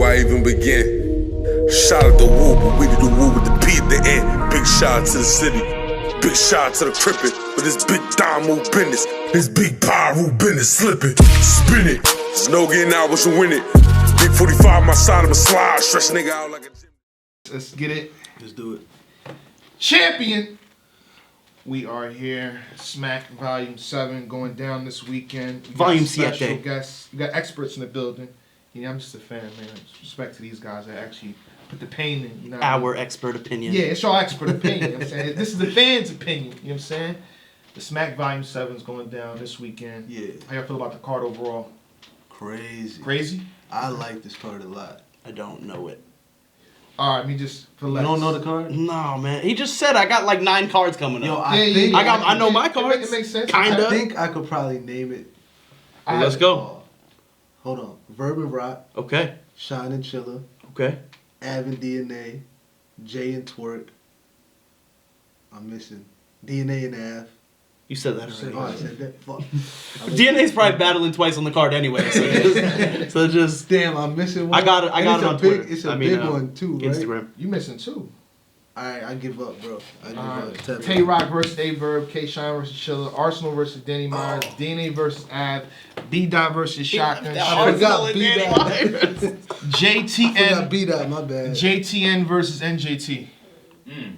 I even begin. Shout out to Woo, but we did the Woo with the P at the end. Big shout out to the city, big shout out to the crippin'. But this big Damo business, this big Pyro business, slippin', spin it. There's no getting out once you win it. Big 45 my side of a slide, stretch nigga out like a gym. Let's get it. Let's do it. Champion. We are here. Smack Volume 7 going down this weekend. We Volume got special 7. guests. We got experts in the building. You know, I'm just a fan, man. Respect to these guys that actually put the pain in. You know, Our expert opinion. Yeah, it's your expert opinion. You know what I'm saying? This is the fans' opinion. You know what I'm saying? The Smack Volume 7 is going down this weekend. Yeah. How y'all feel about the card overall? Crazy. Crazy? I like this card a lot. I don't know it. All right, me just for You less. don't know the card? No, man. He just said I got like 9 cards coming Yo, up. I I know my cards. It makes sense. Kinda. I think I could probably name it. Well, let's go. Hold on. Verb and Rock, Okay. Shine and Chiller, Okay. Av and DNA, Jay and Twerk. I'm missing DNA and Av. You said that Oh, I already. said that. Fuck. DNA's probably battling twice on the card anyway. So just Damn, I'm missing one. I got it. I And got it's it a on big, Twitter. It's a I mean, big one too, right? Instagram. You missing two. Alright, I give up, bro. I give All up. right. Tell me. K-Rock versus A-Verb, K-Shine versus Chiller, Arsenal versus Danny Myers, DNA versus Av, B-Dot versus Shotgun, I forgot B-Dot. JTN, B-Dot, my bad. JTN versus NJT.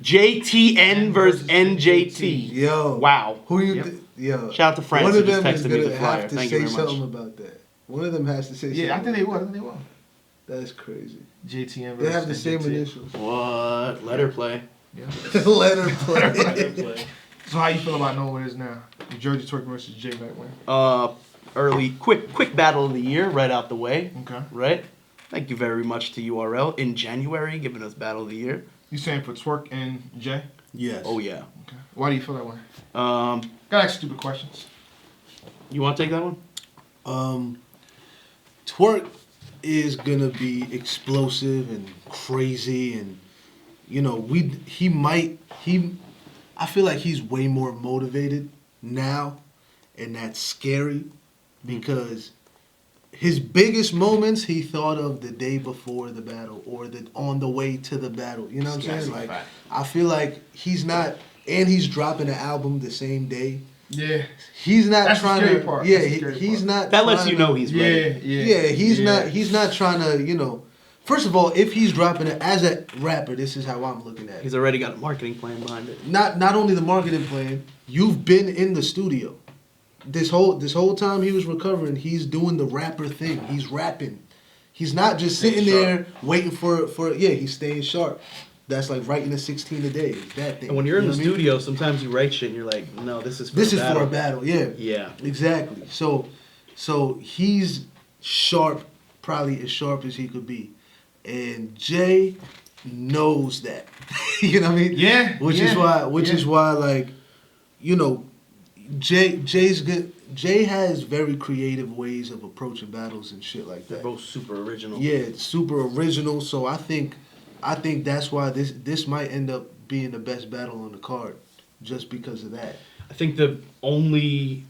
JTN versus NJT. Yo. Wow. Who you? Yep. Yo. Shout out to France One who of just them is texted me gonna the flyer. have to Thank you say very something much. about that. One of them has to say something. Yeah, I think they will. That's crazy. JTN versus They have the same NJT. initials. What? Let her play. Yeah. Let her play. So how you feel about knowing what it is now? Jersey Twerk versus Jay Nightwing. Early, quick battle of the year, right out the way. Okay. Right. Thank you very much to URL in January, giving us battle of the year. You saying for Twerk and Jay? Yes. Oh yeah. Okay. Why do you feel that way? Um, Gotta ask stupid questions. you want to take that one? Twerk is gonna be explosive and crazy, and you know I feel like he's way more motivated now, and that's scary because his biggest moments he thought of the day before the battle or on the way to the battle. You know what I'm saying? Like I feel like he's not, and he's dropping an album the same day. Yeah. He's not That's the trying scary to. part. Yeah, That's the scary he's part. not. That lets trying you know to- he's ready. Yeah. Yeah, he's not trying to, you know. First of all, if he's dropping it as a rapper, this is how I'm looking at it. He's already got a marketing plan behind it. Not only the marketing plan, you've been in the studio. This whole time he was recovering, he's doing the rapper thing. He's rapping. He's not just sitting there waiting for he's staying sharp. That's like writing a 16 a day. It's that thing. And when you're in You the know what I mean? studio, sometimes you write shit and you're like, no, this is for This a is battle. for a battle, yeah. Yeah. Exactly. So he's sharp, probably as sharp as he could be. And Jay knows that. You know what I mean? Yeah. Which is why like, you know, Jay's good. Jay has very creative ways of approaching battles and shit like They're that. both super original. Yeah, it's super original. So I think that's why this might end up being the best battle on the card, just because of that. I think the only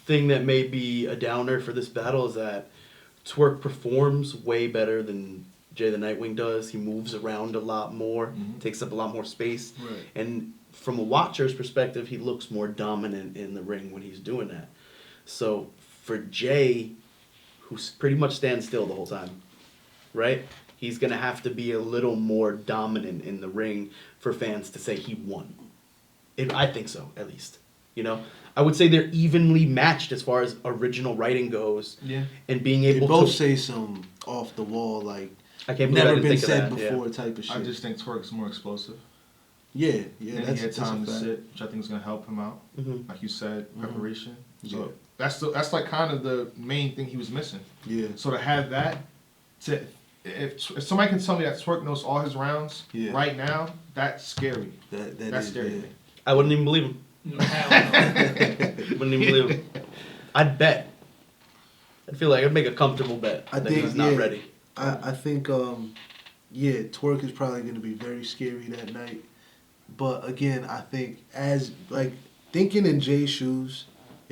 thing that may be a downer for this battle is that Twerk performs way better than Jay the Nightwing does. He moves around a lot more, takes up a lot more space. Right. And from a watcher's perspective, he looks more dominant in the ring when he's doing that. So for Jay, who pretty much stands still the whole time, right? He's going to have to be a little more dominant in the ring for fans to say he won. I think so, at least. You know, I would say they're evenly matched as far as original writing goes. Yeah. And being They able both to say some off the wall, like I can't believe I never didn't been think of said that, yeah. before type of shit. I just think Twerk's more explosive. Yeah, And he had that's time a to fact. sit, which I think is going to help him out. Mhm. Like you said, preparation. So Yeah. that's like kind of the main thing he was missing. Yeah, So to have that, if somebody can tell me that Twerk knows all his rounds right now, that's scary. That's is scary. yeah. I wouldn't even believe him. Wouldn't even believe him. I'd bet. I feel like I'd make a comfortable bet I that think he's not ready. I think Twerk is probably going to be very scary that night. But again, I think as like thinking in Jay's shoes,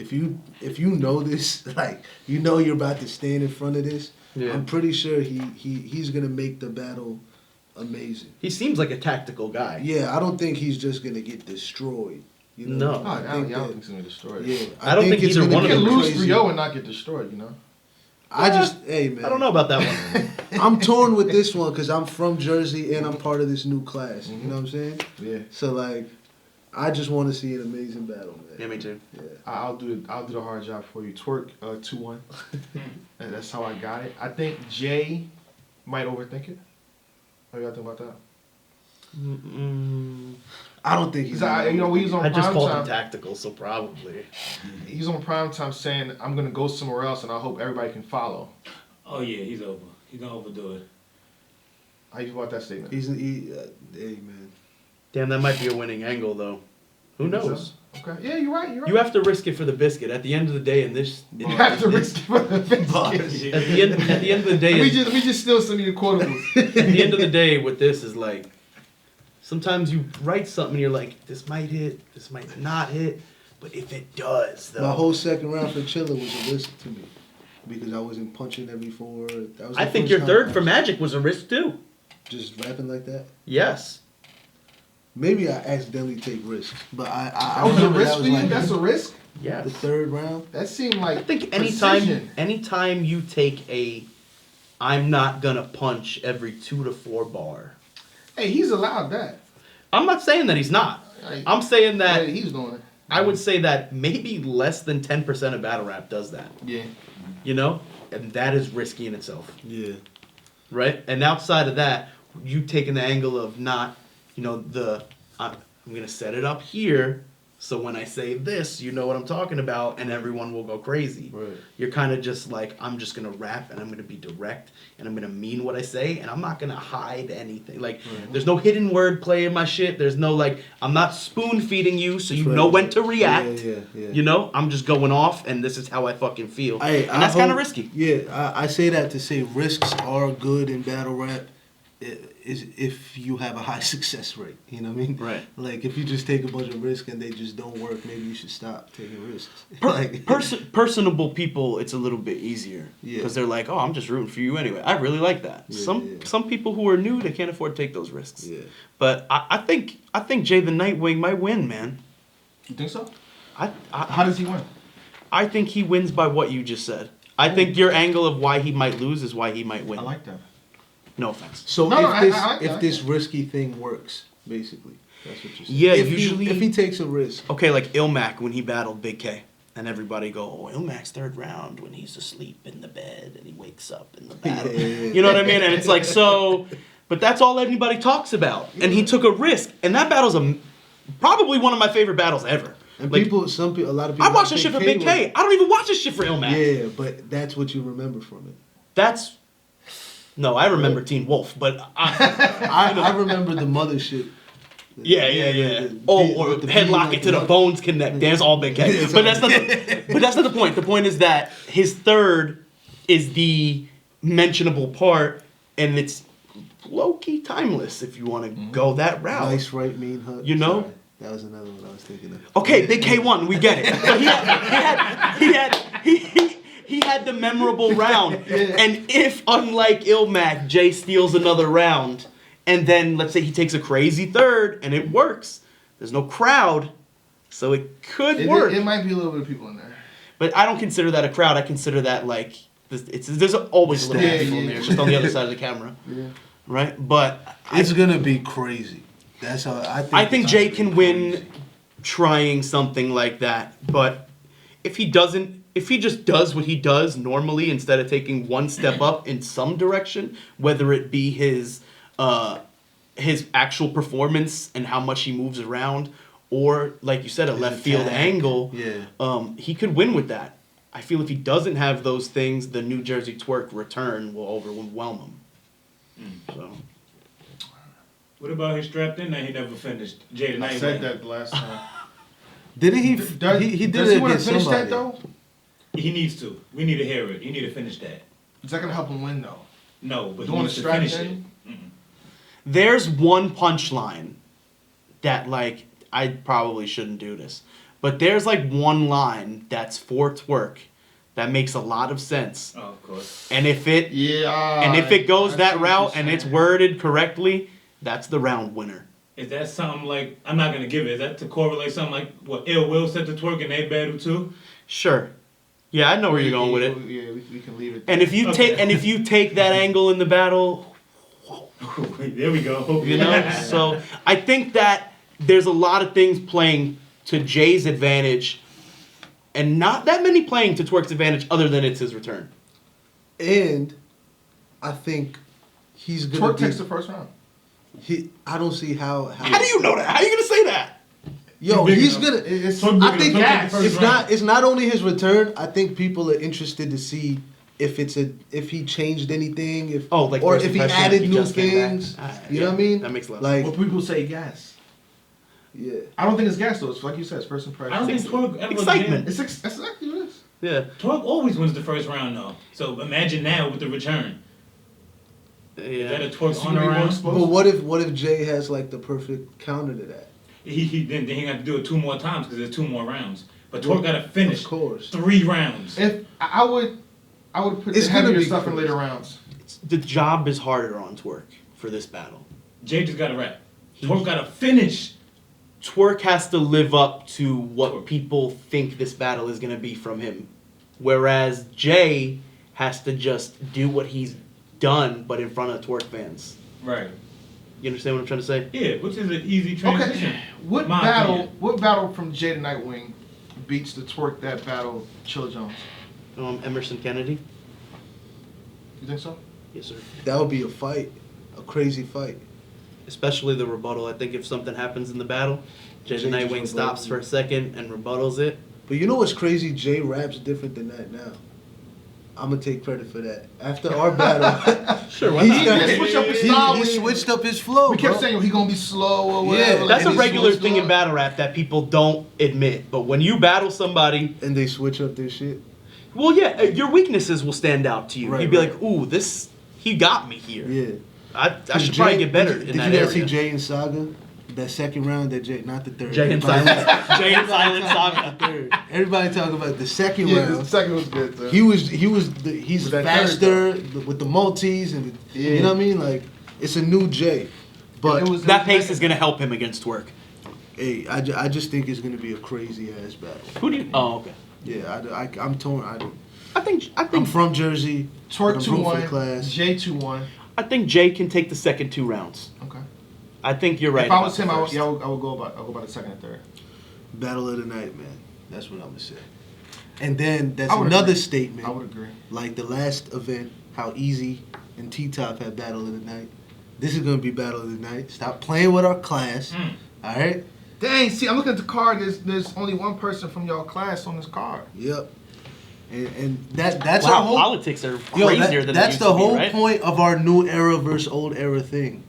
if you know this, like you know you're about to stand in front of this, I'm pretty sure he's gonna make the battle amazing. He seems like a tactical guy. Yeah, I don't think he's just gonna get destroyed. You know? No. I don't think he's gonna be destroyed. Yeah, I don't think either one He of can them lose crazy. 3-0 and not get destroyed. You know. Hey man, I don't know about that one. I'm torn with this one because I'm from Jersey and I'm part of this new class. You know what I'm saying? Yeah. So like, I just want to see an amazing battle, man. Yeah, me too. Yeah. I'll do the hard job for you. Twerk 2-1. And that's how I got it. I think Jay might overthink it. What do y'all think about that? I don't think he's. You know, he was on I just prime called him time. tactical, so probably. He's on prime time saying, "I'm gonna go somewhere else, and I hope everybody can follow." Oh yeah, he's over. He's gonna overdo it. How you feel about that statement? Hey man. Damn, that might be a winning angle, though. Who knows? Okay. Yeah, you're right. You're right. You have to risk it for the biscuit. At the end of the day, in this, You have to risk it for the biscuit. at the end of the day, Let me just steal some of your quotables. at the end of the day, with this is like, sometimes you write something and you're like, this might hit, this might not hit, but if it does, though. My whole second round for Chiller was a risk to me because I wasn't punching every four. That was I the think first your time third I for was Magic was a risk too. just rapping like that. Yes. Maybe I accidentally take risks, but I That was a remember risk that for was you. like That's a risk. Yes. the third round. That seemed like I think precision. anytime you take I'm not gonna punch every 2 to 4 bar. Hey, he's allowed that. I'm not saying that he's not. Like, I'm saying that he's doing it. I would say that maybe less than 10% of battle rap does that. Yeah. You know? And that is risky in itself. Yeah. Right? And outside of that, you taking the angle of not, you know, I'm going to set it up here, so when I say this, you know what I'm talking about, and everyone will go crazy. Right. You're kind of just like, I'm just going to rap, and I'm going to be direct, and I'm going to mean what I say, and I'm not going to hide anything. Like, there's no hidden word play in my shit. There's no, like, I'm not spoon-feeding you, so you know when to react. Yeah. You know? I'm just going off, and this is how I fucking feel. And that's kind of risky. Yeah, I say that to say risks are good in battle rap. Is if you have a high success rate, you know what I mean? Right. Like if you just take a bunch of risks and they just don't work, maybe you should stop taking risks. Personable people, it's a little bit easier Yeah. because they're like, "Oh, I'm just rooting for you anyway." I really like that. Yeah, Some people who are new, they can't afford to take those risks. Yeah. But I think Jay the Nightwing might win, man. You think so? I How does he win? I think he wins by what you just said. I think your angle of why he might lose is why he might win. I like that. No offense. So No, if this risky thing works, basically, that's what you're saying. Yeah, if usually if he takes a risk. Okay, like Ilmac when he battled Big K, and everybody go, "Oh, Ilmac's third round when he's asleep in the bed and he wakes up in the battle." Yeah. You know what I mean? And it's like so, but that's all anybody talks about. And he took a risk, and that battle's probably one of my favorite battles ever. And Like, a lot of people. I watch this shit for Big K. I don't even watch this shit for Ilmac. Yeah, but that's what you remember from it. No, I remember Teen Wolf, but I remember the mother shit. Yeah. Or the headlock beat, it to the like, bones connect. That's all Big K. But that's not the point. The point is that his third is the mentionable part, and it's low-key timeless if you want to go that route. Nice right, mean hut. You know? Sorry, that was another one I was thinking of. Okay, Big K won. We get it. But he had the memorable round. And if, unlike Ilmac, Jay steals another round, and then let's say he takes a crazy third, and it works, there's no crowd, so it could work. It might be a little bit of people in there. But I don't consider that a crowd. I consider that like there's always a little bit of people in there. It's just on the other side of the camera, right? But It's gonna be crazy. That's how I think. I think Jay can win trying something like that. But if he just does what he does normally instead of taking one step up in some direction, whether it be his actual performance and how much he moves around, or like you said, a left field angle, he could win with that. I feel if he doesn't have those things, the New Jersey Twerk return will overwhelm him. So. What about he strapped in there? He never finished. Jay the Nightwing. I said that the last time. Didn't he? Does he did does it he want to against finish somebody. that though? He needs to. We need to hear it. You need to finish that. Is that gonna help him win though? No, but Doing he a needs to strap finish in? it. There's one punchline that, like, I probably shouldn't do this, But there's like one line that's for Twerk that makes a lot of sense. Oh, of course. And if it goes I that see what route you're and it's saying. worded correctly, that's the round winner. Is that something like, I'm not going to give it, is that to correlate something like what Ill Will said to Twerk and they battle too? Sure. Yeah, I know where you're going with it. Yeah, we can leave it. And if you take that angle in the battle, There we go. you know, so I think that there's a lot of things playing to Jay's advantage, and not that many playing to Twerk's advantage, other than it's his return. And I think he's gonna Twerk takes the first round. I don't see how. How do you know that? How are you gonna say that? Yo, Big he's enough. gonna. It's Twerk big I think enough. Twerk take the first round. it's not only his return. I think people are interested to see if he changed anything, if Oh, like or first if he impression, added he new just came back. things. Alright, You know yeah, what I mean? that makes a lot of like, Well, people say gas. yeah. I don't think it's gas though. It's like you said, it's first impression. I don't think Twerk ever Excitement. It's that's exactly what it is. Yeah. Twerk always wins the first round though. So imagine now with the return. Is that a Yeah. Twerk It's on gonna be more round? explosive. But what if Jay has like the perfect counter to that? He then he got to do it 2 more times because there's 2 more rounds. But Twerk got to finish Of course. 3 rounds. If I would put It's the gonna heavier be stuff in close. later rounds. The job is harder on Twerk for this battle. Jay just got to rap. Twerk got to finish. Twerk has to live up to what Twerk. people think this battle is going to be from him. Whereas Jay has to just do what he's done, but in front of Twerk fans. Right. You understand what I'm trying to say? Yeah, which is an easy transition. Okay, what My battle? opinion. What battle from Jay to Nightwing beats the Twerk that battle? Chilla Jones. Emerson Kennedy? You think so? Yes, sir. That would be a fight, a crazy fight. Especially the rebuttal. I think if something happens in the battle, Jay the Jay just Nightwing rebuttals stops it. for a second and rebuttals it. But you know what's crazy? Jay raps different than that now. I'm gonna take credit for that. After our battle, Sure, he, He did switch up his style. he switched up his flow. We kept bro. saying he gonna be slow or Yeah, whatever. That's a and he regular switched thing in up. battle rap that people don't admit. But when you battle somebody, And they switch up their shit. well, yeah, your weaknesses will stand out to you. Right, You'd be right. like, ooh, he got me here. Yeah. I should probably get better in Did that you guys area. see Jay and Saga? That second round, that Jay, not the third. Jay and Everybody- Silent, Jay and Silent Everybody Saga. talking about the third. Everybody talking about the second Yeah, round. the second was good too. He's With that faster with the multis and Yeah. you know what I mean? Like it's a new Jay, but That pace is going to help him against Twerk. hey, I just think it's gonna be a crazy ass battle. Who do you? Oh, okay. Yeah, I'm torn. I think I'm from Jersey. Twerk I'm rooting for the 2-1. class. Jay 2-1. I think Jay can take the second 2 rounds. Okay. I think you're right. If I about was the him, I first. would go by the second and third. Battle of the night, man. That's what I'm gonna say. And then that's I would another agree. statement. I would agree. Like the last event, how Easy and T-Top had Battle of the Night. This is gonna be Battle of the Night. Stop playing with our class. All right. Dang, see, I'm looking at the card. There's only one person from y'all class on this card. Yep. And that's Wow, our whole politics are Yo, crazier than they that's used the to be, whole right? point of our new era versus old era thing.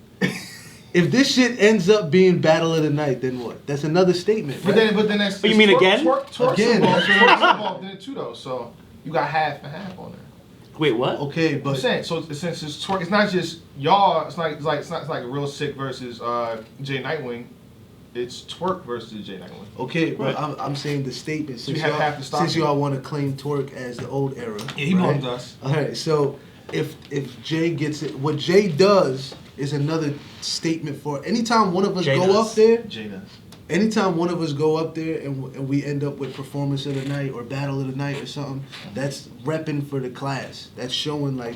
If this shit ends up being Battle of the Night, then what? That's another statement. But Right? then that's. Oh, you mean Twerk- again? Twerk's Again. involved in it too, though. So you got half and half on there. Wait, what? Okay, I'm but saying, so since it's Twerk, it's not just y'all. It's like Real Sick versus Jay Nightwing. It's Twerk versus Jay Nightwing. okay, but I'm saying the statement. So you Since have half the stock. since y'all want to claim Twerk as the old era. Yeah, he right? belongs to us. All right, so if Jay gets it, what Jay does is another statement for anytime one of us Jay go does. up there. Jay does. Anytime one of us go up there and we end up with Performance of the Night or Battle of the Night or something, that's repping for the class. That's showing like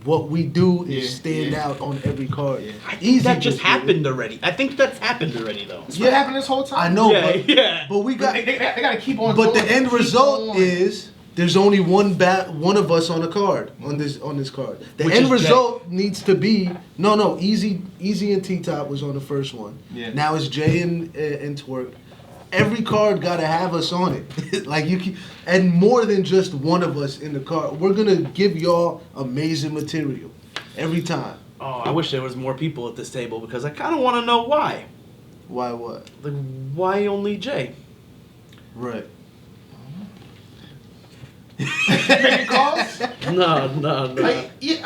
what we do is Yeah, stand yeah. out on every card. Yeah. I think Easy that just did it. happened already. I think that's happened already, though. That's what happened this whole time. I know, Yeah, but, yeah. but we But got. they gotta keep on. But the going, end keep result going. is there's only one of us on the card on this card. The Which end is result needs to be no Easy and T Top was on the first one. Yeah. Now it's Jay and Twerk. Every card gotta have us on it, like you can, and more than just one of us in the card. We're gonna give y'all amazing material every time. Oh, I wish there was more people at this table because I kind of want to know why. Why what? Like, why only Jay? Right. Making calls. No. Like, yeah,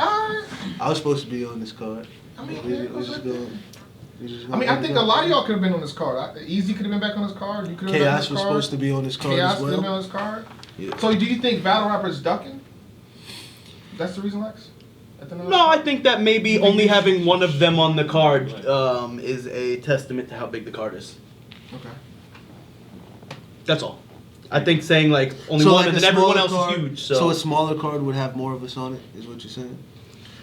I was supposed to be on this card. I mean, We're just going. I mean, I think a lot of y'all could have been on this card. Easy could have been back on this card. You could have been on Chaos this was card. supposed to be on this card Chaos as could have been well. on this card. Yeah. So do you think battle rappers ducking? That's the reason, Lex? No, I think that maybe only having one of them on the card is a testament to how big the card is. Okay. That's all. I think saying like only So one like and a then everyone smaller else card, is huge. So a smaller card would have more of us on it, is what you're saying?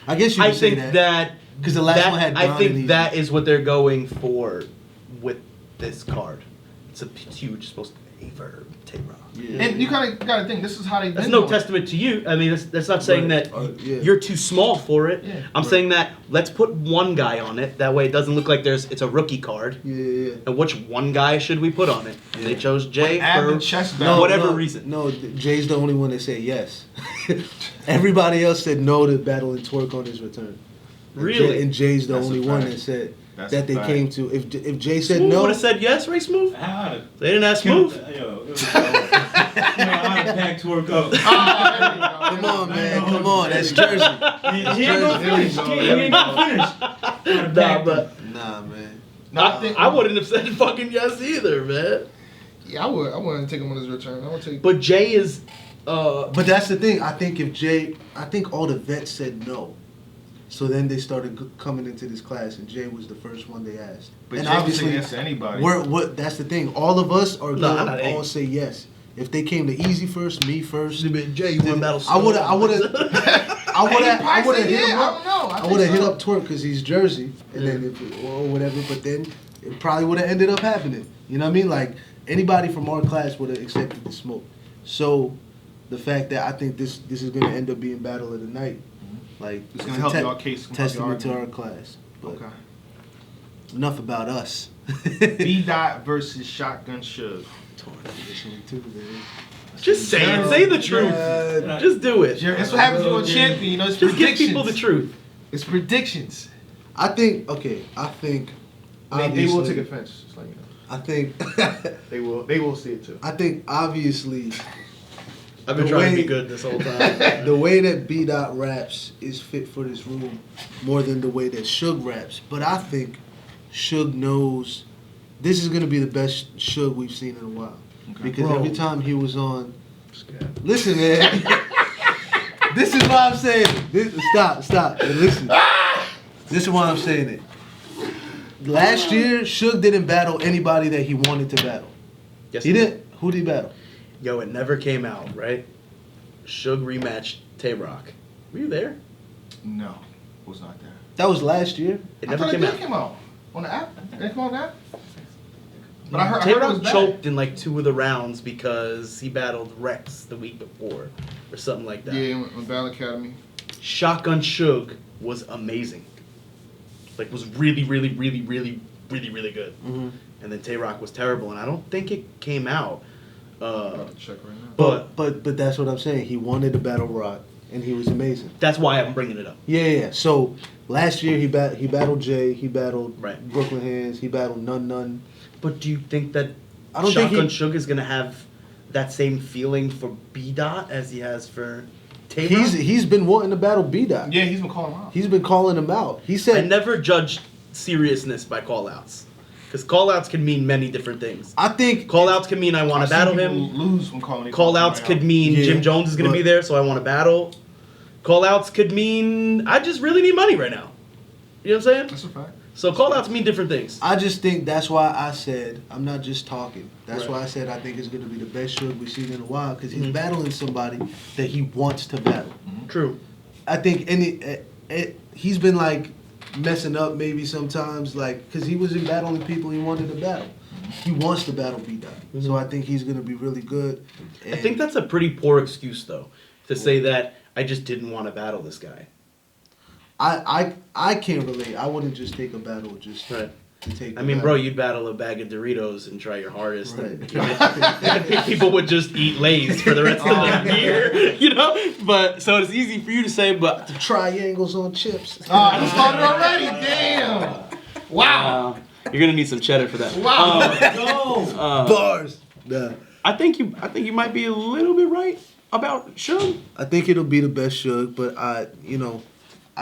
I guess you I could say think that. Because the last one had Don I and think Easy. that is what they're going for with this card. It's a huge supposed to be for Tay-Rock. Yeah. And you kind of got to think, this is how they That's been no doing it. testament to you. I mean, that's not saying Right. that Yeah. you're too small for it. Yeah. I'm saying that let's put one guy on it. That way it doesn't look like it's a rookie card. Yeah. And which one guy should we put on it? And they chose Jay Add for the chest no, battle. whatever reason. No, Jay's the only one that said yes. Everybody else said no to Battle and Twerk on his return. And Really? and Jay's the That's only a one fact. that said That's that a they fact. came to. If Jay said Smooth no, would have said yes, right, Smooth? How They didn't ask Smooth. Yo, it was how to pack Twerk up. come on, man, come on, that's Jersey. He ain't gonna finish. He ain't gonna finish. Nah, but Nah, man. No, I think I wouldn't have said fucking yes either, man. Yeah, I would. I wouldn't take him on his return. I would take. But Jay is. But that's the thing. I think all the vets said no. So then they started coming into this class, and Jay was the first one they asked. But and Jay can obviously, say yes to anybody. that's the thing. All of us are Nah, going not to all eight. say yes. If they came to Easy first, me first, Jay, you want battle? I would have Probably say hit him yeah, up. I don't know. I think would have hit so. up Twerk because he's Jersey, and then or whatever. But then it probably would have ended up happening. You know what I mean? Like anybody from our class would have accepted the smoke. So the fact that I think this is going to end up being battle of the night, like It's gonna help y'all case. testament to our class. But Okay. enough about us. B. Dot versus Shotgun Suge. Just say it. Say the truth. Just do it. That's what happens when you're a champion. You know, it's Just give predictions. people the truth. It's predictions. I think. They will obviously- take offense. Just like you know. I think. They will. They will see it too. I think obviously. I've been The trying to way- be good this whole time. The way that B. Dot raps is fit for this room more than the way that Suge raps. But I think Suge knows this is gonna be the best Suge we've seen in a while. Okay. Because Bro. every time he was on, listen, man. This is why I'm saying it. Stop. Listen. This is why I'm saying it. Last year, Suge didn't battle anybody that he wanted to battle. Yes, He didn't. Who did he battle? Yo, it never came out, right? Suge rematched Tay-Rock. Were you there? No, was not there. That was last year. It I never thought came it out. did come out on the app. Did it come out on the app? But I heard it Tay-Rock was bad. choked in like 2 of the rounds because he battled Rex the week before or something like that. Yeah, on Battle Academy. Shotgun Suge was amazing. Like, was really, really, really, really, really, really good. Mm-hmm. And then Tay-Rock was terrible, and I don't think it came out. I'm about to check right now. But But that's what I'm saying. He wanted to battle Rock, and he was amazing. that's why I'm bringing it up. Yeah. So last year he battled Jay. He battled Right. Brooklyn Hands. He battled None. But do you think that I don't think Shotgun he- Suge is going to have that same feeling for B-Dot as he has for Tay-Rock? He's been wanting to battle B Dot. Yeah, he's been calling him out. He's been calling him out. He I said, never judged seriousness by call-outs. Because call-outs can mean many different things. I think Call-outs can mean I want I've to seen battle people him. Lose when calling. Call-outs could mean Yeah, Jim Jones is going to be but- there, so I want to battle. Call-outs could mean I just really need money right now. You know what I'm saying? That's a fact. So call-outs mean different things. I just think that's why I said I'm not just talking. That's Right. why I said I think it's going to be the best Suge we've seen in a while because he's Mhm. battling somebody that he wants to battle. True. I think he's been like messing up maybe sometimes, like because he wasn't battling people he wanted to battle. He wants to battle B Dot, so I think he's gonna be really good. I think that's a pretty poor excuse though, to say that I just didn't want to battle this guy. I can't relate. I wouldn't just take a battle just Right. to take. I the mean, battle. bro, you'd battle a bag of Doritos and try your hardest. Right. And people would just eat Lay's for the rest of the year, you know? But, so it's easy for you to say, but... Triangles on chips. Oh, I just started already. Damn. Wow. You're going to need some cheddar for that. Wow. Bars. Nah. I think you might be a little bit right about Suge. I think it'll be the best Suge, but I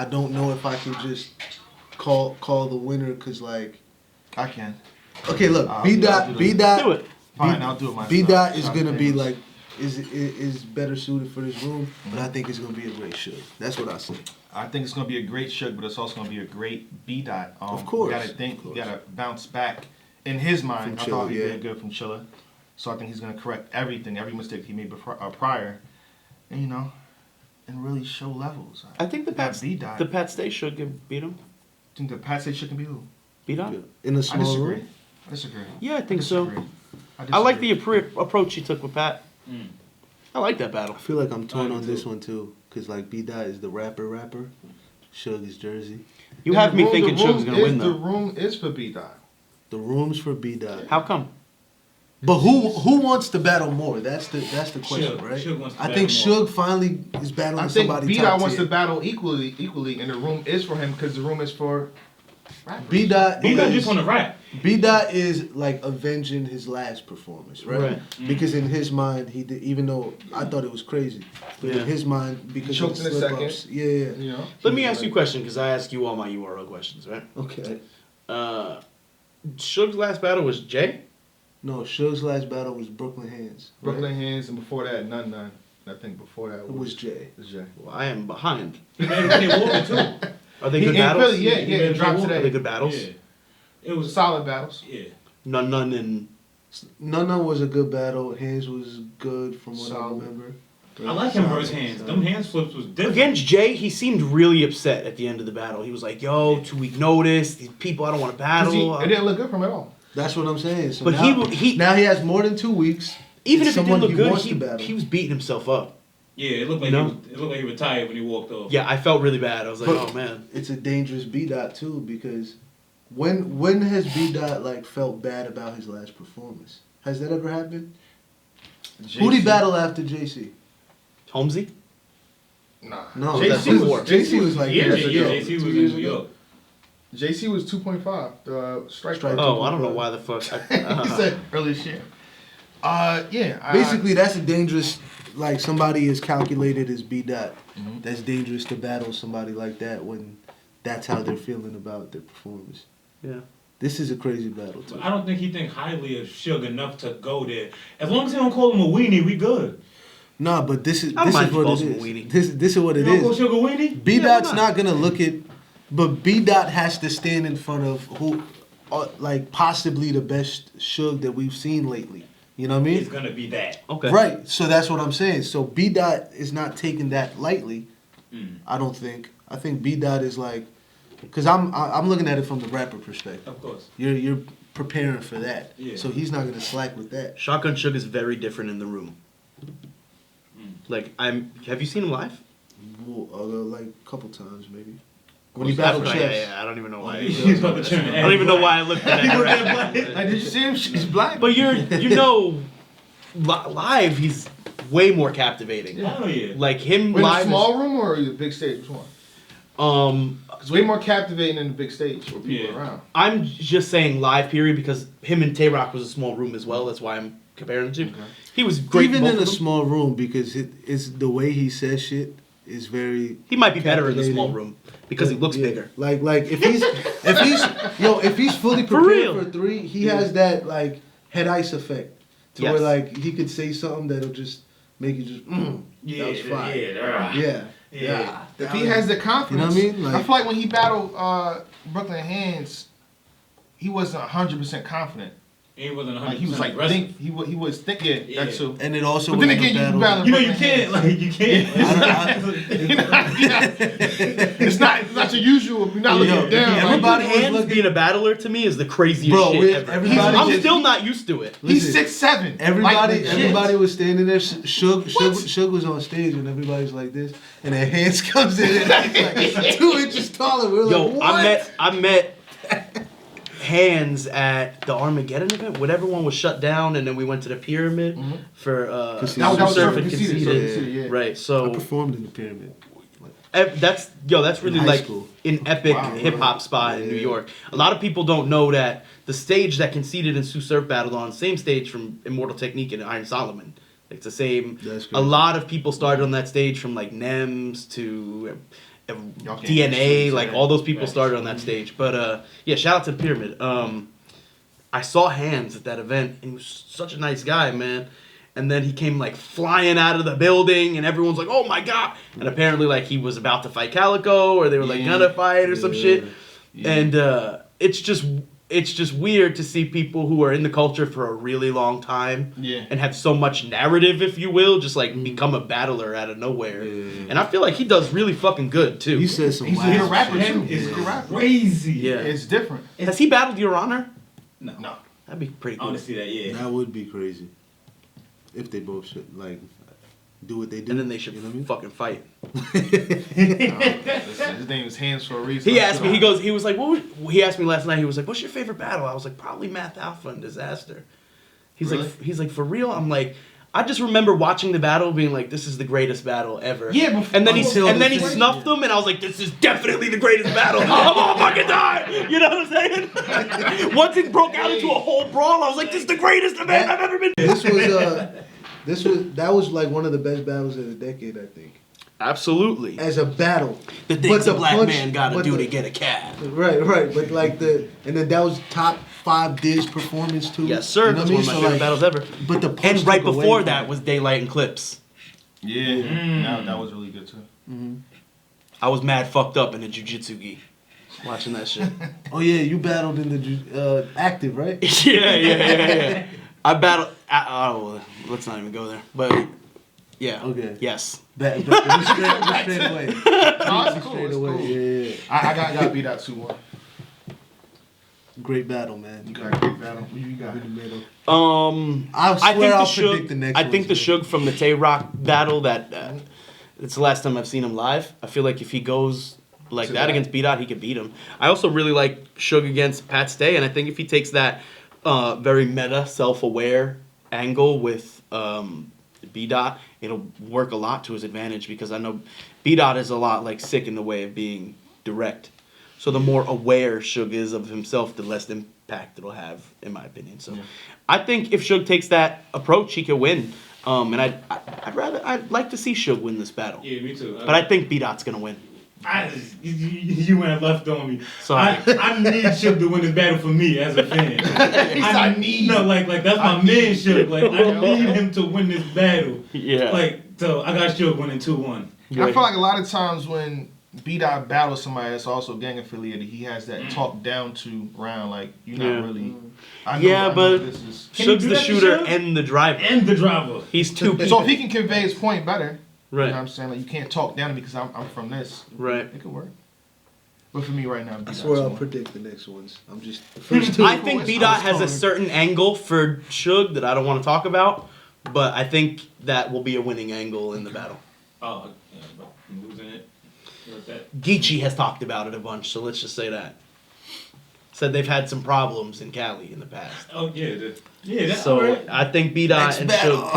don't know if I can just call the winner because like I can. Okay, look, I'll B do Dot, the- B Dot, Do it. Fine, I'll do it myself. B Dot is Shot gonna be things. like is better suited for this room, but I think it's gonna be a great show. That's what I say. I think it's gonna be a great Suge, but it's also gonna be a great B Dot. Of course, You gotta think. of You course. gotta bounce back. In his mind, From I thought Chilla, he yeah. did good from Chilla, so I think he's gonna correct everything, every mistake he made before, prior, and and really show levels. I think the That B-Dot. Pat Stay should beat him. Think the Pat say Suge can be who? Beat him? In a I small disagree. room. I disagree. Yeah, I think so. disagree. I like the disagree. approach he took with Pat. I like that battle. I feel like I'm torn I do on this too. one too, cause like B Dot is the rapper, Suge is Jersey. You And have the me room- thinking the room Suge's gonna is- win The though. room is for B Dot. The room's for B Dot. How come? But who wants to battle more? That's the question, Suge. right? Suge wants to I battle think more. Suge finally is battling I think somebody B top Dot wants tier. to battle equally, and the room is for him because the room is for rappers. B Dot He not is just on the rap. B Dot is like avenging his last performance, right? Right. Because in his mind, he did, even though I thought it was crazy, but Yeah. in his mind, because choked of the in a slip second. ups, yeah. You know. Let me ask you a question because I ask you all my URL questions, right? Okay. Suge's last battle was Jay. No, Suge's last battle was Brooklyn Hands. right? Brooklyn Hands, and before that, none. I think before that It was Jay. was Jay. Well, I am behind. He made Kenny Walker too. Are they He- good in battles? Philly, yeah, He it made dropped Kenny Are they today. good battles? Yeah. It It was was solid battles. yeah. None and None was a good battle. Hands was good from what I Solid. remember. I like him versus hands. Them hands flips was different. against Jay, he seemed really upset at the end of the battle. He was like, "Yo, 2 week notice. These people, I don't want to 'Cause battle." it didn't look good for him at all. That's what I'm saying. So But now, he- now he has more than 2 weeks. Even It's if it someone didn't look wants good, to battle. he was beating himself up. Yeah, it looked like You he know? was, it looked like he retired when he walked off. Yeah, I felt really bad. I was like, But- "Oh man." It's a dangerous B Dot too because when has B Dot like felt bad about his last performance? Has that ever happened? Who'd he battle after JC? Holmesy? Nah. No, JC that's was, before. JC was like Yeah, years yeah, ago. JC was 2 in years New ago. York. JC was 2.5. Strike. Strike. Oh, I don't know why the fuck. He said earlier shit. Yeah. Basically, that's a dangerous. Like somebody as calculated as B Dot. Mhm. That's dangerous to battle somebody like that when that's how they're feeling about their performance. Yeah. This is a crazy battle too. But I don't think he think highly of Suge enough to go there. As long as he don't call him a weenie, we good. Nah, but this is I don't this mind is if he what calls it him a is. weenie. This is what You it don't call is. Suge a weenie? B Yeah, Dot's why not? not gonna look at, but B Dot has to stand in front of who, like possibly the best Suge that we've seen lately. You know what I It's mean? gonna be that. Okay. Right. So that's what I'm saying. So B Dot is not taking that lightly. Mm. I don't think. I think B Dot is like, because I'm looking at it from the rapper perspective. Of course. You're preparing for that. Yeah. So he's not gonna slack with that. Shotgun Suge is very different in the room. Like have you seen him live? Well, like a couple times maybe. When he battled yeah, Chess. I don't even know why. He's about to turn. I don't even know why I looked at that. Like, did you see him? He's black. But live, he's way more captivating. Hell yeah. Like him in a live. small room or the big stage? Which one? It's way more captivating than the big stage where people Yeah. are around. I'm just saying live period because him and Tay Rock was a small room as well. That's why I'm comparing the two. Okay. He was great. Even both in of a them. small room because it's the way he says shit is very. He might be better in the small captivating. room because he looks Yeah. bigger. Like if he's fully For prepared real. for 3, he has that like head ice effect to Yes. where like he could say something that'll just make you just that was fire. Yeah. If he has the confidence, You know what I mean? Like- I feel like when he battled Brooklyn Hands, he wasn't 100% confident. He wasn't 100% Like he was like aggressive. he was thinking. Yeah. That's too. And it also But then was again, a you can battle. battle. You know you can't. Like you can't. It's not your usual. You're not looking Yo, down. like- everybody was Hands looking- being a battler to me is the craziest Bro, shit ever. everybody I'm just- still not used to it. He's Listen, 6'7". Everybody, Like, everybody was standing there. Suge was on stage, and everybody's like this, and then Hands comes in, and he's like 2 inches taller. We're Yo, like, what? I met Hands at the Armageddon event. Whatever one was shut down, and then we went to the Pyramid for Conceited. That was Surf and Conceited, Conceited. Surf and Conceited, yeah. Right, I so performed in the pyramid. that's really high like school. an epic Wow, hip hop spot in Yeah. New York. A lot of people don't know that the stage that Conceited and Sue Surf battled on, same stage from Immortal Technique and Iron Solomon. It's the same. That's A crazy. lot of people started on that stage from like NEMS to Y'all can't DNA, get like shit, all those people Right. started on that stage. But yeah, shout out to the Pyramid. I saw Hands at that event, and he was such a nice guy, man. And then he came like flying out of the building, and everyone's like, "Oh my god!" And apparently, like he was about to fight Calico, or they were like gonna fight or some shit. Yeah. And it's just weird to see people who are in the culture for a really long time, and have so much narrative, if you will, just like become a battler out of nowhere. Yeah. And I feel like he does really fucking good too. He says some. He's a good rapper too. He's a good rapper. Crazy. Yeah, it's different. Has he battled Your Honor? No. That'd be pretty cool. I want to see that. Yeah. That would be crazy. If they both should like do what they do, and then they should fucking fight. His name is Hands for a reason. He asked me. He was like, he asked me last night. He was like, "What's your favorite battle?" I was like, "Probably Math Alpha and Disaster." He's like, "For real?" I'm like, I just remember watching the battle, being like, "This is the greatest battle ever." Yeah, and then he snuffed them, and I was like, "This is definitely the greatest battle. I'm gonna fucking die." You know what I'm saying? Once it broke out into a whole brawl, I was like, "This is the greatest event I've ever been." That was like one of the best battles of the decade, I think. Absolutely. As a battle. The things a black man gotta do to get a cab. Right. But like and then that was top 5 Diz performance too. Yes, sir. That's one of my favorite battles ever. But the punch and right before that was Daylight and Clips. Yeah, that was really good too. Mm-hmm. I was mad fucked up in the jiu-jitsu gi. Watching that shit. Oh yeah, you battled in the active, right? Yeah. I battled. Let's not even go there. But yeah. Okay. Yes. Straight away. That's cool. It's cool. Yeah. I got beat out 2-1. Great battle, man. You got a great battle. Who you got? I swear I'll predict the next one. I think the Suge from the Tay Rock battle it's the last time I've seen him live. I feel like if he goes like that against B-Dot, he could beat him. I also really like Suge against Pat Stay, and I think if he takes that very meta, self-aware angle with B-Dot, it'll work a lot to his advantage, because I know B-Dot is a lot like sick in the way of being direct. So the more aware Suge is of himself, the less impact it'll have, in my opinion. So I think if Suge takes that approach, he could win. And I'd like to see Suge win this battle. Yeah, me too. But I think B-Dot's gonna win. You went left on me. Sorry. I need Suge to win this battle for me as a fan. I need. No, like that's my man Suge. Like I need him to win this battle. Yeah. Like so, I got Suge winning 2-1. I feel like a lot of times when B-Dot battles somebody that's also gang affiliated, he has that talk down to round. Like you're not really. I know but this is. Suge's the shooter and the driver. He's two people. So if he can convey his point better. Right. You know what I'm saying? Like, you can't talk down to me because I'm from this. Right. It could work. But for me right now, I swear I'll predict the next ones. I'm just... First two. I think B-Dot has a certain angle for Suge that I don't want to talk about, but I think that will be a winning angle in the battle. Oh, yeah, but I'm losing it. Like that. Geechee has talked about it a bunch, so let's just say that. Said they've had some problems in Cali in the past. Oh, yeah. That's so all right. I think B-Dot and Suge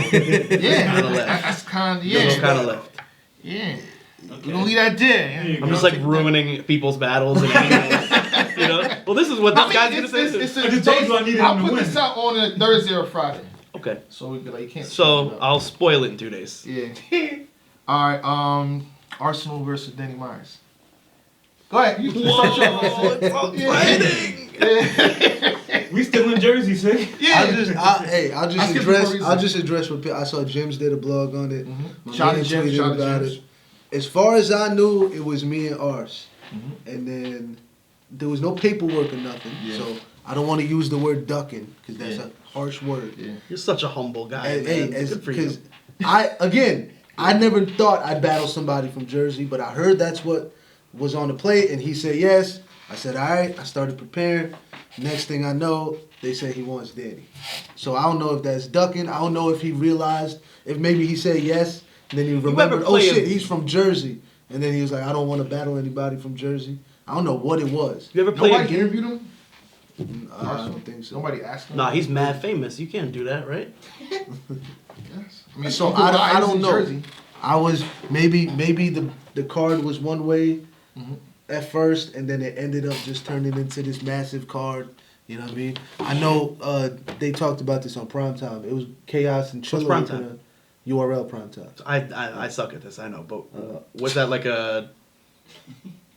could go kind of left. That's kind of, kind of left. Yeah. Okay. We're going to leave that there. I'm just like ruining people's battles and angles. You know? Well, this is what this guy's going to say. I'll put this out on a Thursday or Friday. Okay. So we could, like, you can't. So I'll spoil it in 2 days. Yeah. All right. Arsenal versus Danny Myers. Go ahead. You start your exciting. We still in Jersey, see? Yeah. I'll just address what I saw. James did a blog on it. Mm-hmm. Shout out James. It. As far as I knew, it was me and Ars, and then there was no paperwork or nothing. Yeah. So I don't want to use the word ducking because that's a harsh word. Yeah. You're such a humble guy. Good for you. I never thought I'd battle somebody from Jersey, but I heard that's what was on the plate, and he said yes. I said, all right. I started preparing. Next thing I know, they say he wants Danny. So I don't know if that's ducking. I don't know if he realized, if maybe he said yes, and then he remembered, oh shit, he's from Jersey. And then he was like, I don't want to battle anybody from Jersey. I don't know what it was. You ever played Nobody interviewed him? I don't think so. Nobody asked him? Nah, he's mad famous. You can't do that, right? Yes. I mean, so I don't know. Jersey. I was, maybe the card was one way at first, and then it ended up just turning into this massive card. You know what I mean? I know they talked about this on Primetime. It was Chaos and Chilla. What's Primetime? URL Primetime. I suck at this, I know, but was that like a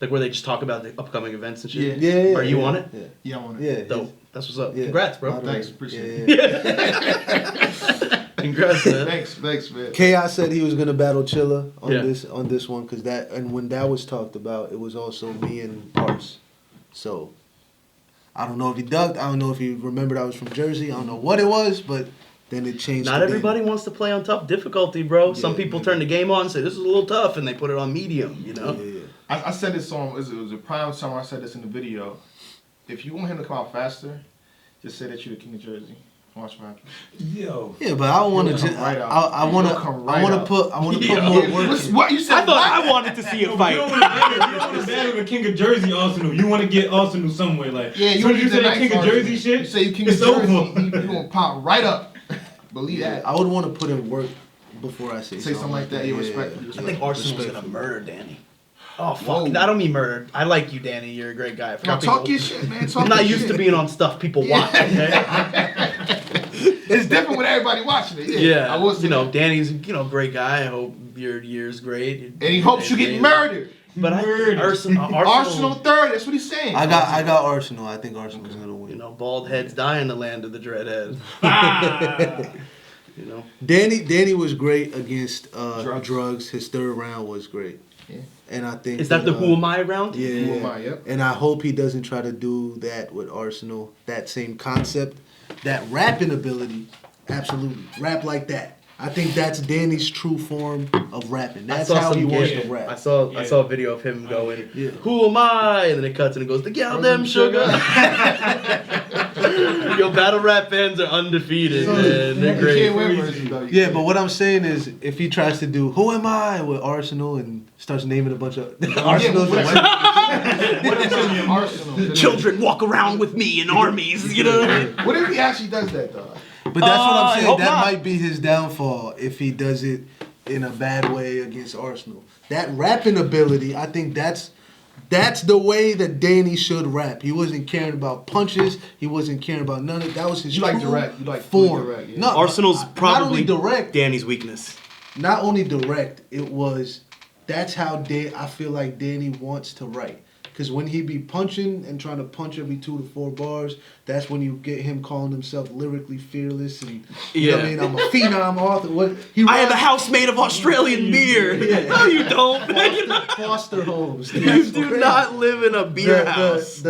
Like where they just talk about the upcoming events and shit. Yeah. Are you on it? Yeah. Yeah, I want it. Yeah. Dope. That's what's up. Yeah. Congrats, bro. Thanks, appreciate it. Congrats, man. Thanks, man. Chaos said he was gonna battle Chilla on Yeah. this one because that, and when that was talked about, it was also me and Ars. So I don't know if he ducked. I don't know if he remembered I was from Jersey. I don't know what it was, but then it changed. Not to everybody Danny. wants to play on tough difficulty, bro. Some Yeah, people man. turn the game on and say, this is a little tough, and they put it on medium, you know? Yeah. I said this on, it was a prime summer, I said this in the video. If you want him to come out faster, just say that you're the king of Jersey. Watch what happens. Yo. Yeah, but I want to. He'll come right out. I want to. He'll come I right want out. to put. I want to put Yeah. more work. in. What you said? I thought I wanted to see a You fight. don't want to battle the King of Jersey Arsenal. You want to get Arsenal somewhere. Like, Yeah, as soon as you the say that nice King of Arsenal. Jersey shit, You say you king it's of Jersey, over. you gonna pop right up. Believe Yeah, that. I would want to put in work before I say Say something like that. You Yeah. respect. I think Arsenal's gonna murder Danny. Oh fuck! Whoa. I don't mean murder. I like you, Danny. You're a great guy. I No, forgot talk people- your shit, man. Talk I'm not your used shit. to being on stuff people watch. Okay? It's different with everybody watching it. Yeah, I will say you know, that. Danny's a great guy. I hope your year's great. And he hopes you get murdered. But Murdered. Arsenal third. That's what he's saying. I got Arsenal. I think Arsenal's gonna win. You know, bald heads die in the land of the dreadhead. You know, Danny was great against Drugs. drugs. His third round was great. Yeah. And I think is that the Who Am I round? Yeah. Who am I? Yep. And I hope he doesn't try to do that with Arsenal. That same concept, that rapping ability, absolutely rap like that. I think that's Danny's true form of rapping. That's how he wants to I rap. saw Yeah. a video of him going, Yeah. "Who am I?" And then it cuts and it goes, "The gal them sugar." Yo, battle rap fans are undefeated, man. They're You great. can't win versus though. Yeah, but what I'm saying is, if he tries to do "Who am I" with Arsenal and starts naming a bunch of Arsenals, what and What if Arsenal? Children walk around with me in armies, you know what I mean? What if he actually does that though? but that's what I I'm saying. hope That not. might be his downfall if he does it in a bad way against Arsenal. That rapping ability, I think that's the way that Danny should rap. He wasn't caring about punches. He wasn't caring about none of that. Was his You like true direct. You like fully form. direct, yeah. No, Arsenal's not probably only direct. Danny's weakness. Not only direct, it was. That's how I feel like Danny wants to write. Because when he be punching and trying to punch every 2 to 4 bars, that's when you get him calling himself lyrically fearless and you know what I Yeah. mean, I'm a phenom author. What he I have a rhymes- house made of Australian beer. Yeah. No, you don't. Foster homes. You do not live in a beer house.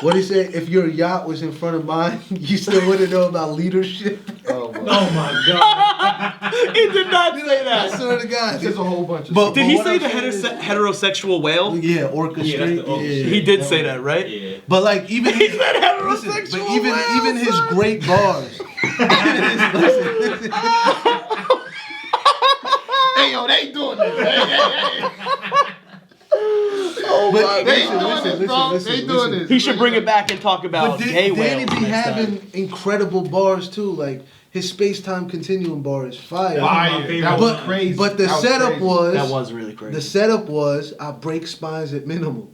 What do you say? If your yacht was in front of mine, you still wouldn't know about leadership. Oh, Oh my god. He did not say I that. swear to God. There's a whole bunch of. But- Did he what say I'm the saying is- heterosexual whale? Yeah, orchestrate. Yeah, that's the orchestrate. He did say that, right? Yeah. But like even He said listen, heterosexual but even whale, his son. great bars. Listen. Hey yo, they doing this. Hey. But They doing this, bro. They doing this. He should bring it back and talk about But gay Danny whales be next having time. incredible bars too. Like his space-time continuum bar is fire. Fire. That was But crazy. but the That was setup crazy. was That was really crazy. the setup was I break spines at minimum.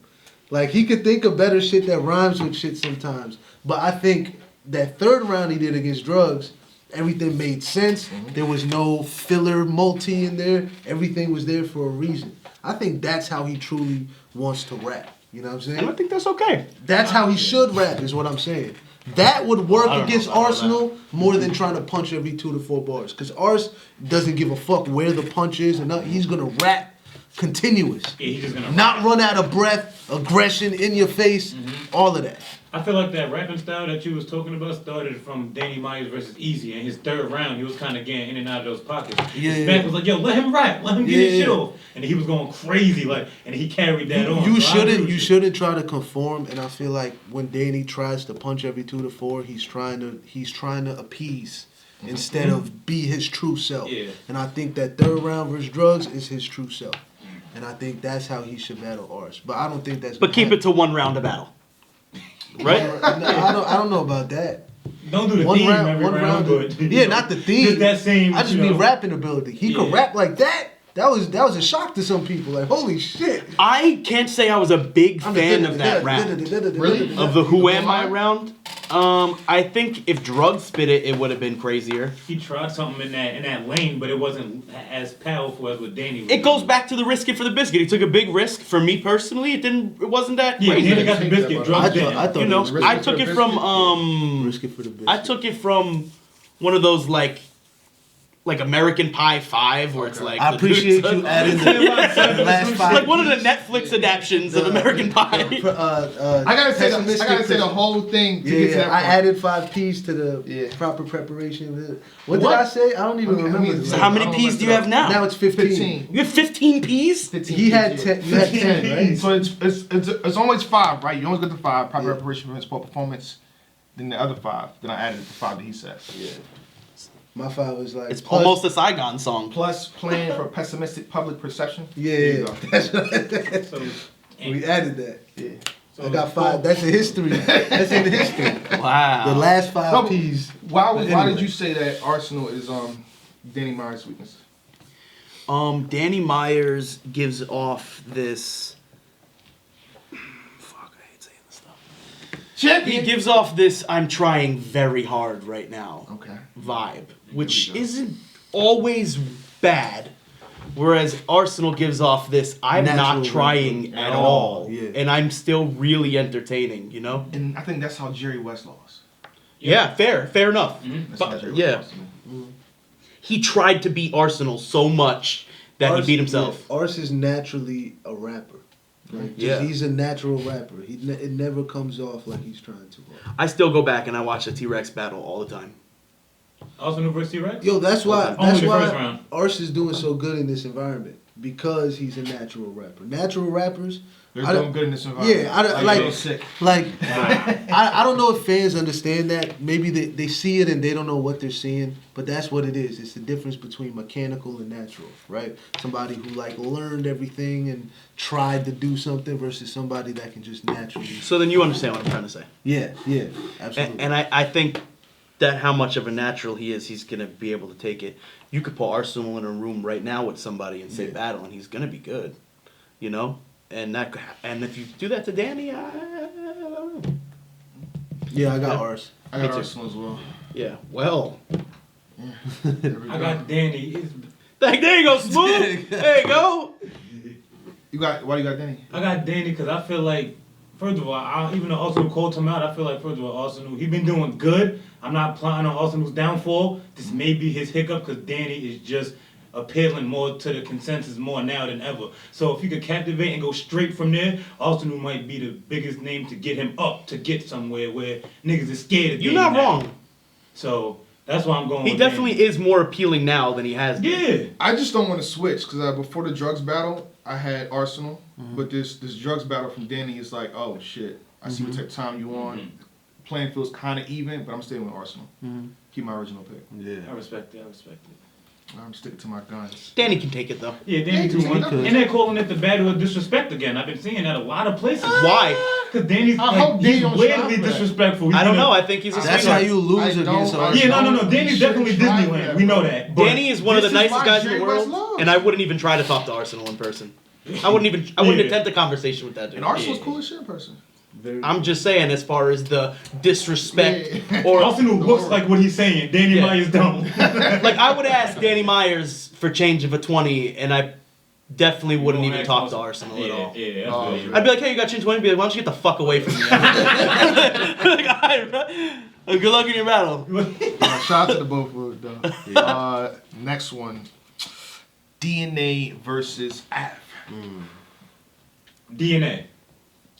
Like he could think of better shit that rhymes with shit sometimes. But I think that third round he did against drugs, everything made sense. There was no filler multi in there. Everything was there for a reason. I think that's how he truly wants to rap. You know what I'm saying? And I think that's okay. That's how he should rap, is what I'm saying. That would work I don't know against about all Arsenal more than trying to punch every 2 to 4 bars. Because Ars doesn't give a fuck where the punch is, and he's gonna rap continuous, Yeah, he's just gonna. not run out of breath, aggression in your face, all of that. I feel like that rapping style that you was talking about started from Danny Myers versus Easy. In his third round, he was kind of getting in and out of those pockets. Yeah, His yeah. back was like, "Yo, let him rap, let him get his Yeah, shit yeah. off," and he was going crazy, like, and he carried that on. You So I agree shouldn't. with You shouldn't try to conform. And I feel like when Danny tries to punch every 2 to 4, he's trying to appease instead of be his true self. Yeah. And I think that third round versus drugs is his true self. And I think that's how he should battle Ars. But I don't think that's. But keep it to one round of battle. Right? I don't know about that. Don't do the One theme round, every one round, round. but Yeah, not the theme. Just that same. I just you mean know, rapping ability. He could Yeah. rap like that. That was a shock to some people. Like, holy shit. I can't say I was a big fan of that round. Really? Of the Who Am I round. I think if drugs spit it, it would have been crazier. He tried something in that lane, but it wasn't as powerful as what Danny was. It goes back to the risk it for the biscuit. He took a big risk. For me personally, it wasn't that Yeah, crazy. Danny got the biscuit. Drugs didn't. I thought You know, it was I took it from risk it for the biscuit. I took it from one of those like American Pie 5 where it's like I the appreciate dude's- you adding the last 5. like one of the Netflix adaptions of American Pie. I gotta say the whole thing to get to that I point. added 5 P's to the proper preparation. What did I say? I don't even remember. So how many P's do you have now? Now it's 15. 15. You have 15 P's? 15 He had P's, 10. You had 10, right? So it's always 5, right? You always get the 5, proper preparation for sport performance. Then the other 5. Then I added the 5 that he says. Yeah. My 5 was like. It's plus- almost a Saigon song. Plus plan for pessimistic public perception. Yeah, There you go. that's right. So, We added that. Yeah. so I got 5. That's in history. That's in history. Wow. The last 5 No, but P's. Why But did anyway. you say that Arsenal is Danny Myers' weakness? Danny Myers gives off this. Fuck, I hate saying this stuff. He Champion. gives off this "I'm trying very hard right now" Okay. vibe, which we go. isn't always bad. Whereas Arsenal gives off this "I'm Natural not trying rhythm. at all, Yeah. and I'm still really entertaining." You know? And I think that's how Jerry West lost. Yeah, fair enough. That's how But, Jerry yeah, West lost. he tried to beat Arsenal so much that he beat himself. Yeah, Ars is naturally a rapper. Like, Yeah. He's a natural rapper. It never comes off like he's trying too hard. I still go back and I watch the T-Rex battle all the time. Arsenal versus T-Rex? Yo, that's why. Only That's the first why round. Ars is doing so good in this environment because he's a natural rapper. Natural rappers. They're I don't- doing good in this environment. Yeah, I don't- like- they're sick. Like, I don't know if fans understand that. Maybe they see it and they don't know what they're seeing, but that's what it is. It's the difference between mechanical and natural, right? Somebody who like learned everything and tried to do something versus somebody that can just naturally. So then you understand what I'm trying to say. Yeah, absolutely. And I think that how much of a natural he is, he's going to be able to take it. You could put Arsenal in a room right now with somebody and say battle, and he's going to be good, you know? And if you do that to Danny, I don't know. Yeah, I got Ars. I got Arsenal as well. Yeah, well. There we I go. got Danny. There you go, Smooth. There you go. Why you got Danny? I got Danny because I feel like, first of all, even though Arsenal called him out, I feel like, first of all, Arsenal, he's been doing good. I'm not plotting on Arsenal's downfall. This may be his hiccup because Danny is just appealing more to the consensus more now than ever. So if he could captivate and go straight from there, Arsenal might be the biggest name to get him up to get somewhere where niggas is scared of You're Danny not now. wrong. So that's why I'm going He with definitely Danny. is more appealing now than he has been. Yeah. I just don't want to switch because before the drugs battle, I had Arsenal, but this drugs battle from Danny is like, oh shit, I see what type of time you on. Playing feels kind of even, but I'm staying with Arsenal. Keep my original pick. I respect it. I'm sticking to my guns. Danny can take it, though. Yeah, Danny Yeah, 2-1. he could. And they're calling it the battle of disrespect again. I've been seeing that a lot of places. Why? Because Danny's I hope like, Danny he's don't weirdly try for that. disrespectful. I don't know. I think he's a That's sweetheart. how you lose I against don't- Arsenal. Yeah, no. Danny's You definitely shouldn't try Disneyland. that, We know bro. that. But Danny is one of the This is nicest why guys in Jerry the West world, lost. and I wouldn't even try to talk to Arsenal in person. I wouldn't Yeah. attempt a conversation with that dude. And Arsenal's cool as shit in person. I'm just saying, as far as the disrespect, Yeah. or Arsenal looks like what he's saying. Danny Yeah. Myers don't. like I would ask Danny Myers for change of a 20, and I definitely wouldn't even talk to Arsenal at all. Yeah, that's Oh, good. I'd be like, hey, you got change 20? I'd be like, why don't you get the fuck away from me? Like, all right, good luck in your battle. Shout out to the both of them. Next one. DNA versus Av. DNA.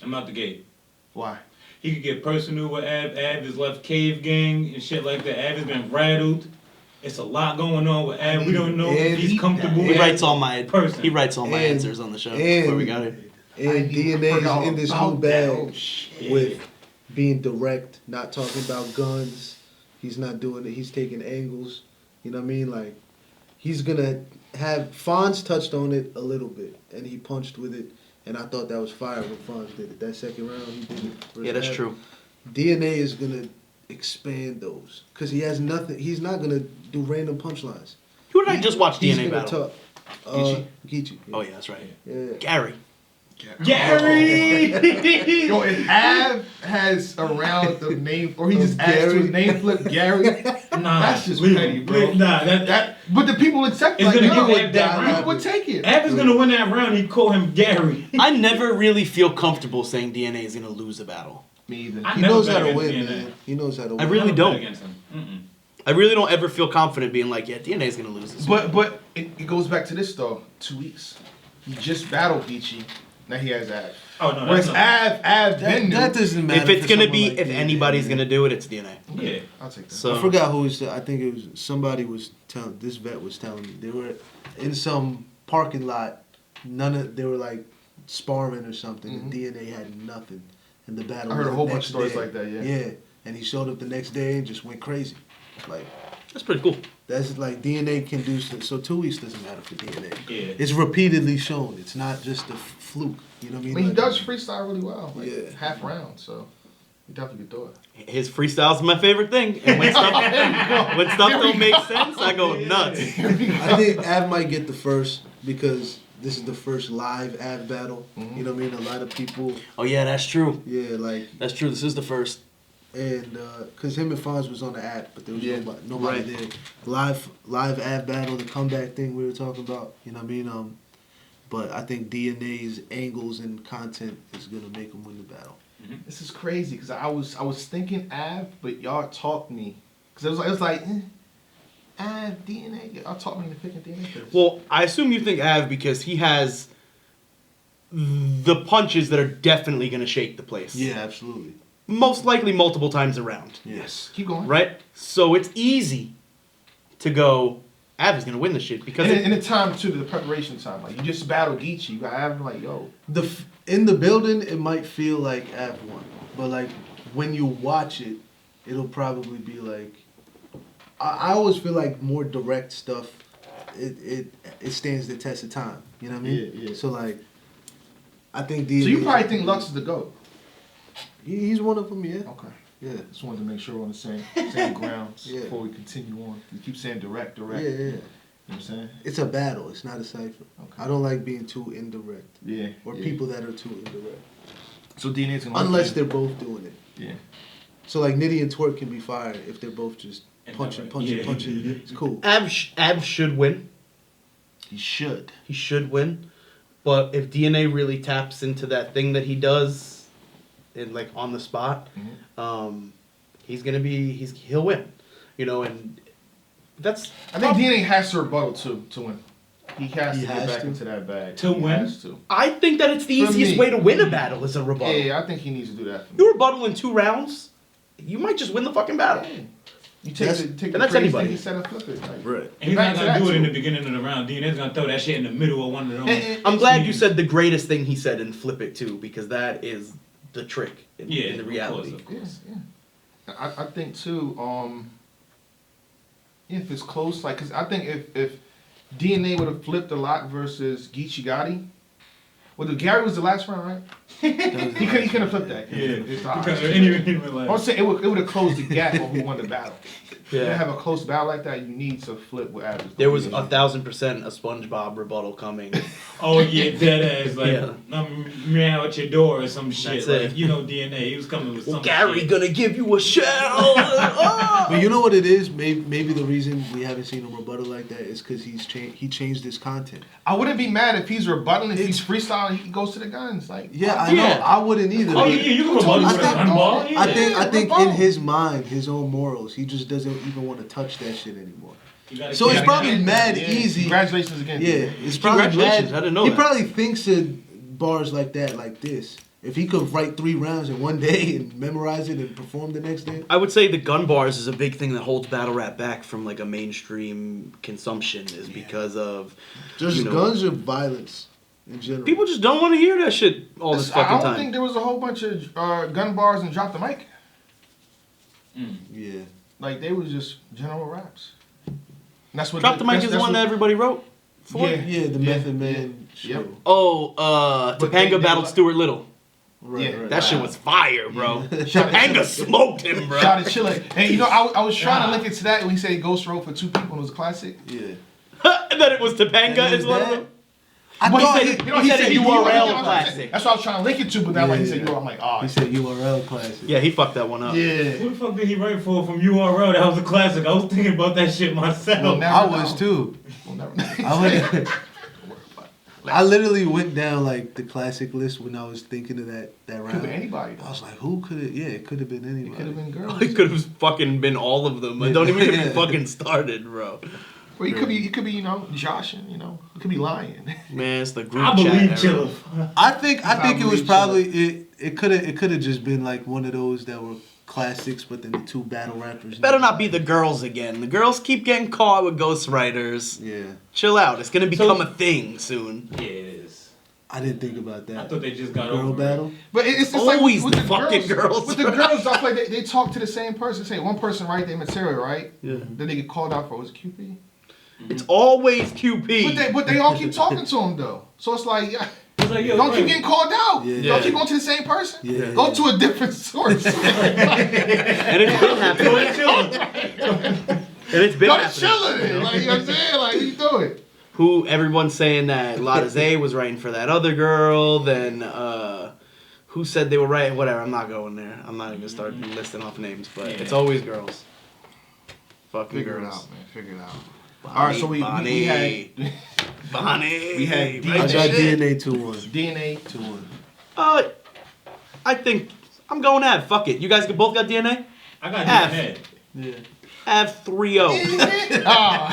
I'm out the gate. Why? He could get personal with Av. Av has left Cave Gang and shit like that. Av has been rattled. It's a lot going on with Av. We don't know if he's comfortable He with writes all my person. He writes all my And- answers on the show and- before we got here. And DNA is in this new bag Yeah. with being direct, not talking about guns. He's not doing it. He's taking angles. You know what I mean? Like, he's gonna have Fonz touched on it a little bit, and he punched with it. And I thought that was fire when Fonz did it. That second round, he did it. Yeah, that's true. DNA is gonna expand those because he has nothing. He's not gonna do random punchlines. Who did I just watch He's DNA gonna battle? talk. Geechee. Oh yeah, that's right. Yeah. Gary. Gary! Yo, if Av has a round of name, or he just adds to his name flip Gary, that's just petty, bro. Nah, that But the people accept it's like, gonna yo, give Av that people round. would take it. Av is gonna win that round. He call him Gary. I never really feel comfortable saying DNA is gonna lose a battle. Me either. I He never knows bet how to against win, DNA. man. He knows how to win. I really Never bet don't. against him. Mm-mm. I really don't ever feel confident being like, yeah, DNA is gonna lose this. But it goes back to this though. 2 weeks. He just battled Geechee. Now he has Av. Oh no, Whereas that's Av been new. That doesn't matter. If it's for gonna someone be, like if DNA, anybody's man. gonna do it, it's DNA. yeah. I'll take that. So I forgot who was. I think it was somebody was telling. This vet was telling me they were in some parking lot. They were like sparring or something. And DNA had nothing, and the battle. I heard was a the whole bunch next of stories day. like that, yeah. Yeah, and he showed up the next day and just went crazy. Like that's pretty cool. that's like DNA can do so. 2 weeks doesn't matter for DNA. Yeah. It's repeatedly shown. It's not just a fluke. You know what I I mean? mean, he Like, does freestyle really well. Like, Yeah. half round, so he definitely could do it. His freestyle's my favorite thing. And when stuff don't make sense, I go nuts. I think Av might get the first because this is the first live Av battle. Mm-hmm. You know what I mean? A lot of people, Oh yeah, that's true. yeah, like, That's true. This is the first. and because him and Fonz was on the app, but there was Yeah. nobody Right. there. Live Av battle, the comeback thing we were talking about. You know what I mean? But I think DNA's angles and content is gonna make him win the battle. This is crazy because I was thinking Av, but y'all talked me because it was like Av DNA. Y'all talked me into picking DNA. First. Well, I assume you think Av because he has the punches that are definitely gonna shake the place. Yeah, absolutely. Most likely multiple times around. yes, keep going. Right? So it's easy to go, Av is going to win this shit because And in the time too, the preparation time, like you just battled Geechee, you got Av like yo. In the building, it might feel like Av won, but like when you watch it, it'll probably be like. I always feel like more direct stuff. It stands the test of time. You know what I mean? Yeah, yeah. So like, I think So you probably think Lux is the GOAT. he's one of them. Yeah. Okay. Yeah. Just wanted to make sure we're on the same grounds Yeah. before we continue on. You keep saying direct. Yeah, You know yeah. what I'm saying? It's a battle. It's not a cipher. Okay. I don't like being too indirect Yeah. or yeah. people that are too indirect. So DNA's gonna Unless they're both doing it. Yeah. So like Nitty and Twerk can be fired if they're both just punching. Yeah. It's cool. Av should win. He should. He should win. But if DNA really taps into that thing that he does, in like on the spot, he'll win. You know, and that's I think DNA has to rebuttal too to win. He has He to get has back to? into that bag. To He win? has to. I think that it's the For easiest me. way to win a battle is a rebuttal. Yeah, I think he needs to do that. For me. You rebuttal in 2 rounds, you might just win the fucking battle. Yeah. You take That's- the and that's crazy anybody. thing he said and flip it. Like, Right. And he's back not to gonna that do it in too. the beginning of the round. DNA's gonna throw that shit in the middle of one of them. I'm glad you said the greatest thing he said and flip it too, because that is the trick in the reality. Of course. Yeah. I think too. If it's close, like, cause I think if DNA would have flipped a lot versus Geechee Gotti. Well, Gary was the last round, right? he couldn't have flipped that. Yeah, It's the odds. because anyway, I like, was saying it would have closed the gap on who won the battle. Yeah. To have a close battle like that, you need to flip with Adams. There was 1,000% a SpongeBob rebuttal coming. oh yeah, dead ass, like, Yeah. meow at your door or some shit. That's Like, it. you know, DNA, he was coming with some Gary shit. gonna give you a shell. Oh! But you know what it is? Maybe the reason we haven't seen him rebuttal like that is because he changed his content. I wouldn't be mad if he's rebutting, if he's freestyling, he goes to the guns. Like, Yeah, I Yeah. know. I wouldn't either. Oh yeah, you can rebuttal I with a think- gun ball. Yeah. I think in rebuttal. his mind, his own morals, he just doesn't even want to touch that shit anymore. You gotta So keep it's it probably in. mad Yeah. easy. Congratulations again. Yeah, it's probably Congratulations, mad. I didn't know he that. probably thinks of bars like that, like this. If he could write 3 rounds in one day and memorize it and perform the next day. I would say the gun bars is a big thing that holds battle rap back from like a mainstream consumption is because of Just you know, guns or violence in general. people just don't want to hear that shit all this fucking I don't time. think there was a whole bunch of gun bars and drop the mic. Yeah. Like they was just general raps. And that's what Drop the mic is the one that everybody wrote for. Yeah. Yeah, the Method Man show. Yep. Oh, But they- Topanga battled Stuart Little. Right, Yeah. right. That shit was fire, bro. Shout out Topanga to- smoked him, bro. Shout out to Chile. And you know, I was trying to link it to that when he said Ghost wrote for 2 people and it was a classic. Yeah. And then it was Topanga And as one of that- them. I Well, thought he said a he URL classic. That's what I was trying to link it to, but now like he said Yeah. URL, I'm like, oh. he said URL classic. Yeah, he fucked that one up. Yeah. Who the fuck did he write for from URL? That was a classic. I was thinking about that shit myself. We'll never I know. was too. We'll never know. I literally went down like the classic list when I was thinking of that Could round. be anybody. I was like, who could it? Yeah, it could have been It anybody. could have been girls. It could have fucking been all of them. Don't even get me fucking started, bro. Well, you could be, you know, joshing. You know, you could be lying. Man, it's the group I chat believe era. Chilla. I think it Probably was probably it could have just been like one of those that were classics, but then the two battle rappers. Better not be the girls again. The girls keep getting caught with ghostwriters. Yeah, Chill out. It's gonna become a thing soon. Yeah, it is. I didn't think about that. I thought they just got Girl over battle. it. But it's Always like with the fucking girls. With the girls, I feel like they talk to the same person. Say one person write their material, right? Yeah. Then they get called out for was it QP? It's always QP. But they all keep talking to him though. So it's like, yeah, It's like, yo, don't keep right. getting called out. Yeah. Don't keep going to the same person. Yeah. Go to a different source. And it's been happening. And it's been Go to happening. Chilla then. Like, you know what I'm saying? Like, you do it. Who everyone's saying that Lotta Zay was writing for that other girl, then who said they were writing whatever, I'm not going there. I'm not even gonna start listing off names, but Yeah. it's always girls. Fucking Figure it girls. out, man. Figure it out. Bonnie, All right, so we had Bonnie. We had I DJ got shit. DNA 2-1. DNA. 2-1. I think I'm going Av. Fuck it. You guys both got DNA? I got F. his head. Yeah. Av 3-0. Ah.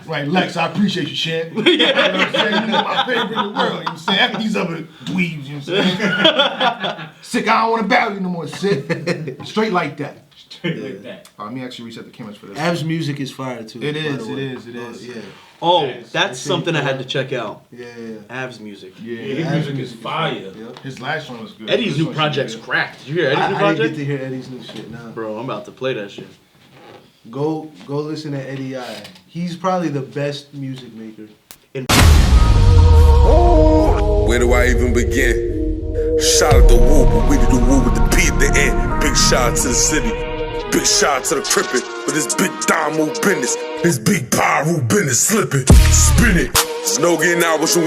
Right, Lex, I appreciate you, shit. You know what I'm saying? You know my favorite in the world. You know what I'm saying? After these other dweebs, you know what I'm saying? Sick, I don't want to battle you no more, Sick. Straight like that. Straight like that. Let me actually reset the cameras for this. Av's music is fire too. It by is, the it way. is, it is. Yeah. Oh, Yes. that's something I had to check out. Yeah. Av's music. Yeah, Yeah, his Av's music is fire. Yep. his last one was good. Eddie's This new one project's should be cracked. Did you hear Eddie's new I didn't project? get to hear Eddie's new shit. Nah. Bro, I'm about to play that shit. Go listen to Eddie I. He's probably the best music maker. Where do I even begin? Shout out to Woo, but we did the Woo with the P at the end. Big shout out to the city. Big shout out to the Crippin' with this big Damo business. This big Pyro business slipping. Spin it. There's no getting out what you win.